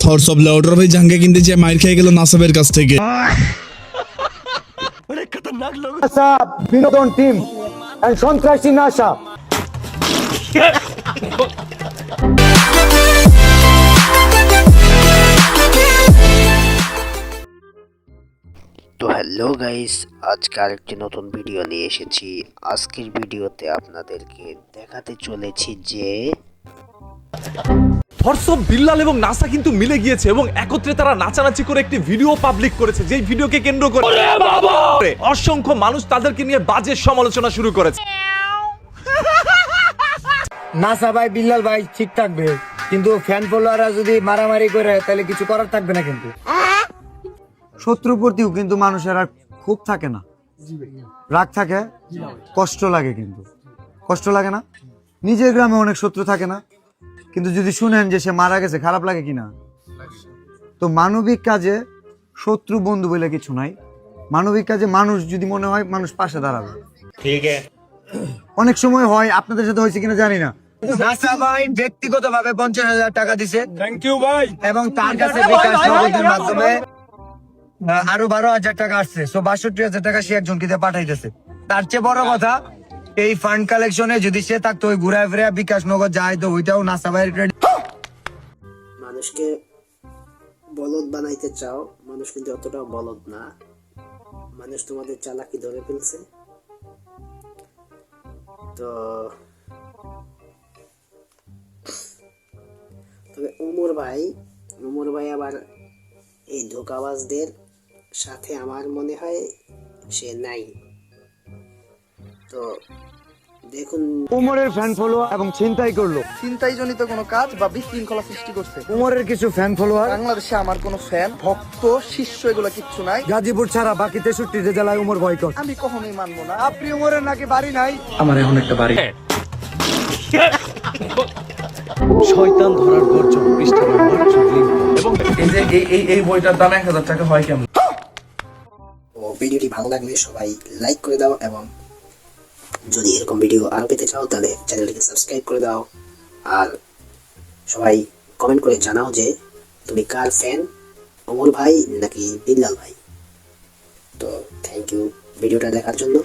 Thoughts of louder ভাই জাঙ্গে কিনতে যে মাইর খেয়ে গেল নাসাবের কাছ থেকে। বিনোদন টিম এন্ড সন্ত্রাসী নাসা। তো হ্যালো গাইস, আজকে আরেকটি নতুন ভিডিও নিয়ে এসেছি। আজকের ভিডিওতে আপনাদেরকে দেখাতে চলেছি যে থটস অফ বিল্লাল এবং নাসা কিন্তু মিলে গিয়েছে এবং একত্রে তারা নাচানাচি করে একটি ভিডিও পাবলিক করেছে, যেই ভিডিওকে কেন্দ্র করে অসংখ্য মানুষ তাদেরকে নিয়ে বাজে সমালোচনা শুরু করেছে। নাসা ভাই বিল্লাল ভাই ঠিক থাকবে, কিন্তু ফ্যান ফলোয়াররা যদি মারামারি করে তাহলে কিছু করার থাকবে না। কিন্তু শত্রুর প্রতিও কিন্তু মানুষের আর খুব থাকে না, রাগ থাকে, কষ্ট লাগে। কিন্তু কষ্ট লাগে না? নিজের গ্রামে অনেক শত্রু থাকে না, কিন্তু যদি শুনেন যে সে মারা গেছে খারাপ লাগে কিনা? তো মানবিক কাজে শত্রু বন্ধু বলে কিছু নাই। মানবিক কাজে মানুষ যদি মনে হয় মানুষ পাশে দাঁড়াবে। ঠিক আছে, অনেক সময় হয়, আপনাদের সাথে হয়েছে কিনা জানি না, নাসা ভাই ব্যক্তিগতভাবে 50,000 টাকা দিছে, থ্যাংক ইউ ভাই, এবং তার কাছে বিকাশ নগদের মাধ্যমে আরো 12,000 টাকা আসছে। 62,000 টাকা সে একজনকে দিয়ে পাঠাইতেছে। তার চেয়ে বড় কথা, এই ফান্ড কালেকশনে যদি সে থাকতো ওই ঘুরায় ফিরে বিকাশ নগর যায়, তো ওইটাও নাসা ভাইয়ের ক্রেডিট। মানুষকে বলদ বানাইতে চাও, মানুষ কিন্তু অতটাও বলদ না। মানুষ তোমাদের চালাকি ধরে ফেলছে। তো তবে উমর ভাই আবার এই ধোঁকাবাজদের সাথে আমার মনে হয় সে নাই। তো দেখুন, উমরের ফ্যান ফলোয়ার এবং ছিনতাই করলো, চিন্তাই জনিত কোনো কাজ বা বিশৃঙ্খলা সৃষ্টি করছে। উমরের কিছু ফ্যান ফলোয়ার। বাংলাদেশে আমার কোনো ফ্যান ভক্ত শিষ্য এগুলো কিচ্ছু নাই। গাজীপুর ছাড়া বাকি 63 জেলায় উমর বয়কট। আমি কখনোই মানবো না। আপনি উমরের নাকি বাড়ি নাই? আমার এখন একটা বাড়ি। শয়তান ধরার গর্জন পৃষ্ঠা নাম্বার 14। এবং এই যে এই বইটার দাম 1,000 টাকা হয় কেমন? ও ভিডিওটি ভালো লাগলে সবাই লাইক করে দাও, এবং যদি এরকম ভিডিও আরো পেতে চাও তাহলে চ্যানেলটিকে সাবস্ক্রাইব করে দাও। আর সবাই কমেন্ট করে জানাও যে তুমি কার ফ্যান, ওমর ভাই নাকি বিল্লাল ভাই। তো থ্যাংক ইউ ভিডিওটা দেখার জন্য।